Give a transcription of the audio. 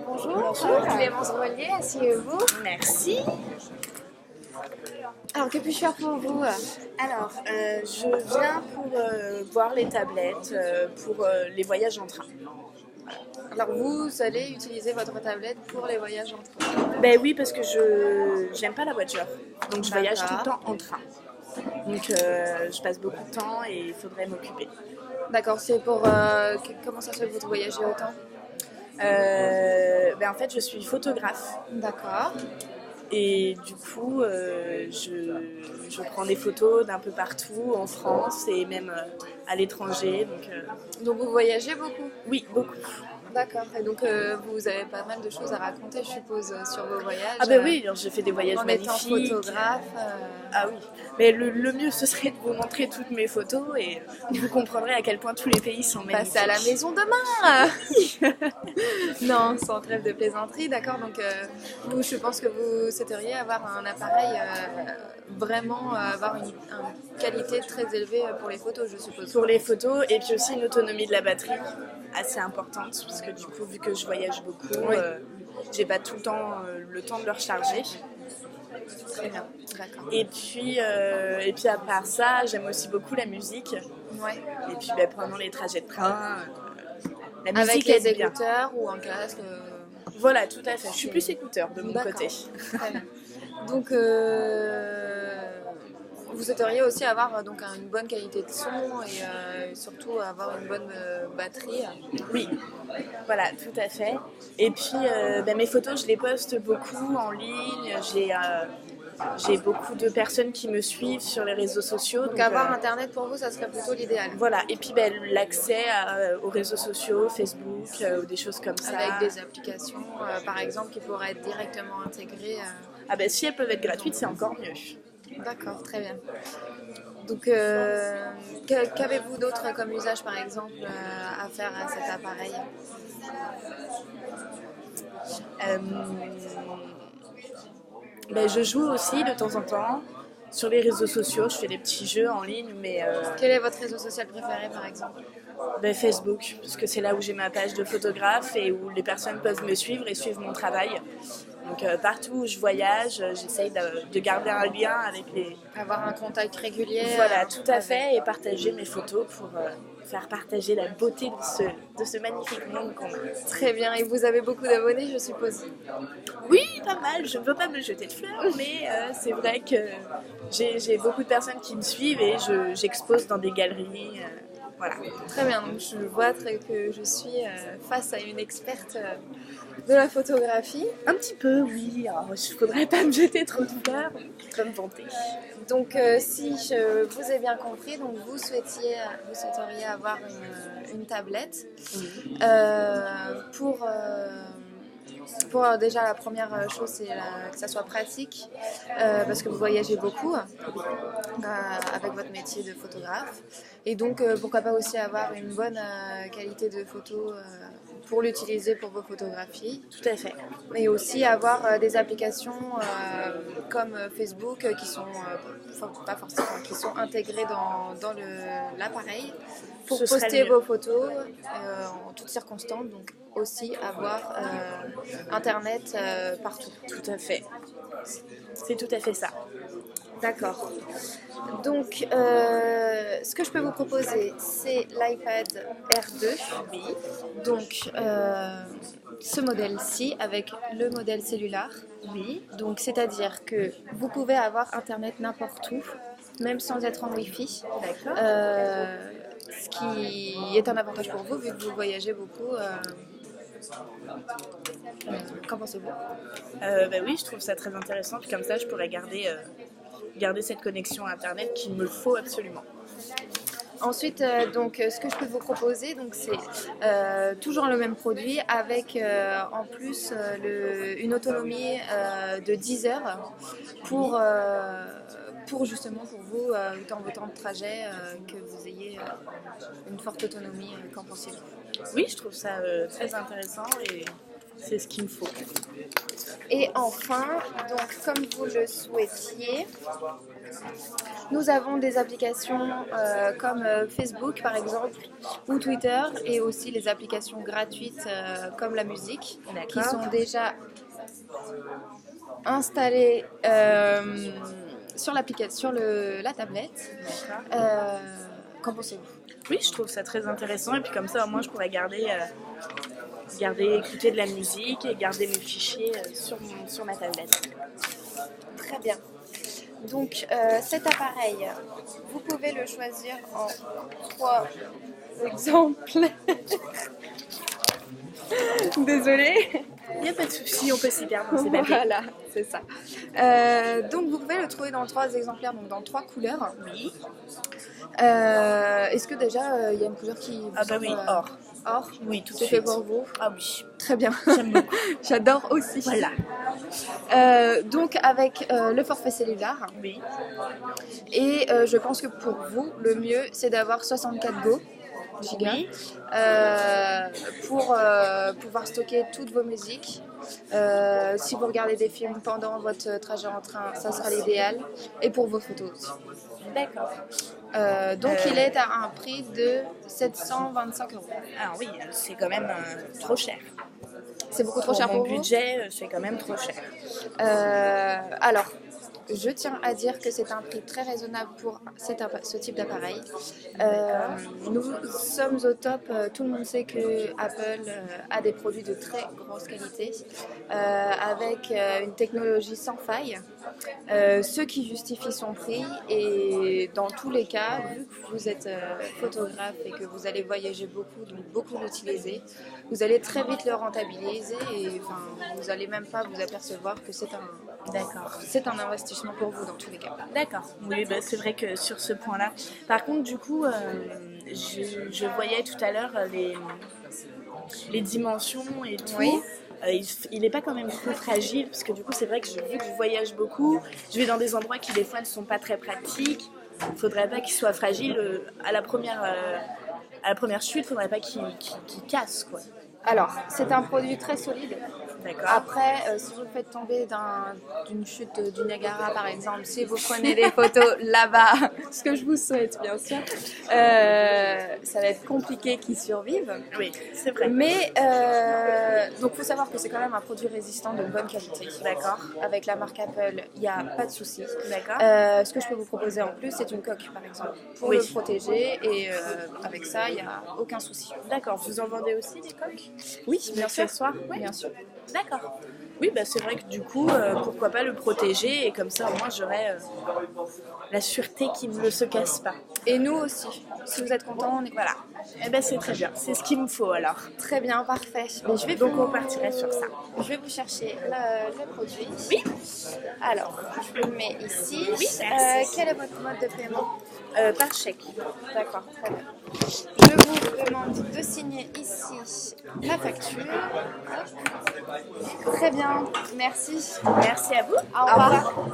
Bonjour, Clémence Grelier, asseyez-vous. Merci. Alors, que puis-je faire pour vous? Alors, je viens pour voir les tablettes pour les voyages en train. Alors, vous allez utiliser votre tablette pour les voyages en train? Ben oui, parce que je j'aime pas la voiture, donc je voyage tout le temps en train. Donc je passe beaucoup de temps et il faudrait m'occuper. D'accord, c'est pour... comment ça se fait que vous voyagez autant? En fait, je suis photographe. D'accord. Et du coup, je prends des photos d'un peu partout en France et même à l'étranger. Donc vous voyagez beaucoup? Oui, beaucoup. D'accord. Et donc vous avez pas mal de choses à raconter, je suppose, sur vos voyages. Ah ben oui, j'ai fait des voyages magnifiques. En étant photographe. Ah oui, mais le mieux ce serait de vous montrer toutes mes photos et vous comprendrez à quel point tous les pays sont magnifiques. Passez à la maison demain. Non, sans trêve de plaisanterie, d'accord. Donc vous, je pense que vous souhaiteriez avoir un appareil vraiment avoir une qualité très élevée pour les photos, je suppose. Pour les photos et puis aussi une autonomie de la batterie assez importante parce que du coup vu que je voyage beaucoup, oui. J'ai pas tout le temps le temps de le recharger. Très bien, d'accord. Et puis à part ça, j'aime aussi beaucoup la musique. Ouais. Et puis pendant les trajets de train, la musique avec les écouteurs ou en casque. Voilà, tout à fait. Je suis plus écouteur de mon côté. Très bien. Donc vous souhaiteriez aussi avoir donc une bonne qualité de son et surtout avoir une bonne batterie. Oui, voilà, tout à fait. Et puis mes photos, je les poste beaucoup en ligne. J'ai beaucoup de personnes qui me suivent sur les réseaux sociaux. Donc avoir Internet pour vous, ça serait plutôt l'idéal. Voilà, et puis l'accès aux réseaux sociaux, Facebook ou des choses comme ça. Avec des applications, par exemple, qui pourraient être directement intégrées. Ah si elles peuvent être gratuites, c'est encore mieux. D'accord, très bien. Donc, qu'avez-vous d'autre comme usage, par exemple, à faire à cet appareil? Je joue aussi de temps en temps sur les réseaux sociaux. Je fais des petits jeux en ligne, mais... Quel est votre réseau social préféré, par exemple? Facebook, parce que c'est là où j'ai ma page de photographe et où les personnes peuvent me suivre et suivre mon travail. Donc partout où je voyage, j'essaye de garder un lien avec les... Avoir un contact régulier. Voilà, tout à fait, et partager mes photos pour faire partager la beauté de ce magnifique monde qu'on a. Très bien, et vous avez beaucoup d'abonnés, je suppose? Oui, pas mal, je ne veux pas me jeter de fleurs, mais c'est vrai que j'ai beaucoup de personnes qui me suivent et j'expose dans des galeries. Voilà. Très bien, donc je vois que je suis face à une experte de la photographie. Un petit peu, oui. Alors, il ne faudrait pas me jeter trop de fleurs, trop me vanter. Donc, si je vous ai bien compris, donc vous souhaiteriez avoir une tablette pour déjà la première chose, c'est que ça soit pratique parce que vous voyagez beaucoup avec votre métier de photographe. Et donc, pourquoi pas aussi avoir une bonne qualité de photo pour l'utiliser pour vos photographies. Tout à fait. Mais aussi avoir des applications comme Facebook qui sont pas forcément, qui sont intégrées dans l'appareil pour poster vos photos en toutes circonstances. Donc aussi avoir Internet partout. Tout à fait. C'est tout à fait ça. D'accord. Donc, ce que je peux vous proposer, c'est l'iPad R2. Oui. Donc, ce modèle-ci avec le modèle cellulaire. Oui. Donc, c'est-à-dire que vous pouvez avoir Internet n'importe où, même sans être en Wi-Fi. D'accord. Ce qui est un avantage pour vous, vu que vous voyagez beaucoup. Qu'en pensez-vous? Oui, je trouve ça très intéressant. Puis comme ça, je pourrais garder cette connexion à Internet qu'il me faut absolument. Ensuite, donc, ce que je peux vous proposer, donc, c'est toujours le même produit avec en plus une autonomie de 10 heures pour justement pour vous, dans vos temps de trajet, que vous ayez une forte autonomie. Qu'en pensez-vous? Oui, je trouve ça très intéressant et c'est ce qu'il me faut. Et enfin, donc, comme vous le souhaitiez, Nous avons des applications comme Facebook par exemple ou Twitter et aussi les applications gratuites comme la musique qui sont déjà installées sur la tablette. Qu'en pensez-vous? Oui, je trouve ça très intéressant et puis comme ça au moins je pourrais écouter de la musique et garder mes fichiers sur ma tablette. Très bien. Donc cet appareil, vous pouvez le choisir en 3 exemples. Désolée. Il n'y a pas de souci, on peut s'y perdre dans ces papiers. Voilà, c'est ça. Donc vous pouvez le trouver dans 3 exemplaires, donc dans 3 couleurs. Oui. Est-ce que déjà il y a une couleur qui vous bah oui, or. Or? Oui, tout de C'est suite. fait pour vous? Ah oui. Très bien. J'aime beaucoup. J'adore aussi. Voilà. Donc avec le forfait cellulaire. Oui. Et je pense que pour vous, le mieux, c'est d'avoir 64 Go. Giga, oui. Pour pouvoir stocker toutes vos musiques. Si vous regardez des films pendant votre trajet en train, ça sera l'idéal. Et pour vos photos aussi. D'accord. Donc il est à un prix de 725 €. Ah oui, c'est quand même trop cher. C'est beaucoup trop cher pour mon vous? budget, c'est quand même trop cher. Alors, je tiens à dire que c'est un prix très raisonnable pour ce type d'appareil. Nous sommes au top. Tout le monde sait que Apple a des produits de très grosse qualité, avec une technologie sans faille, ce qui justifie son prix. Et dans tous les cas, vu que vous êtes photographe et que vous allez voyager beaucoup, donc beaucoup l'utiliser, vous allez très vite le rentabiliser et vous n'allez même pas vous apercevoir que c'est un investissement pour vous dans tous les cas. D'accord. Oui, bah, c'est vrai que sur ce point-là. Par contre, du coup, je voyais tout à l'heure les dimensions et tout. Oui. Il n'est pas quand même trop fragile parce que du coup, c'est vrai que vu que je voyage beaucoup, je vais dans des endroits qui des fois ne sont pas très pratiques. Il ne faudrait pas qu'il soit fragile à la première chute. Il ne faudrait pas qu'il casse, quoi. Alors, c'est un produit très solide. D'accord. Après, si vous le faites tomber d'une chute du Niagara, par exemple, si vous prenez des photos là-bas, ce que je vous souhaite, bien sûr, ça va être compliqué qu'il survive. Oui, c'est vrai. Mais, donc, il faut savoir que c'est quand même un produit résistant de bonne qualité. D'accord. Avec la marque Apple, il n'y a pas de souci. D'accord. Ce que je peux vous proposer en plus, c'est une coque, par exemple, pour le protéger. Et avec ça, il n'y a aucun souci. D'accord. Vous en vendez aussi des coques? Oui, bien sûr. Oui. Bien sûr. D'accord. Oui, bah c'est vrai que du coup, pourquoi pas le protéger et comme ça au moins j'aurai la sûreté qu'il ne se casse pas. Et nous aussi. Si vous êtes contents, on est... Voilà. Eh ben c'est très bien. C'est ce qu'il me faut alors. Très bien, parfait. Mais Donc on partirait sur ça. Je vais vous chercher le produit. Oui. Alors, je le mets ici. Oui, merci. Quel est votre mode de paiement? Par chèque. D'accord, très bien. Je vous demande de signer ici la facture. Très bien, merci. Merci à vous. Au revoir.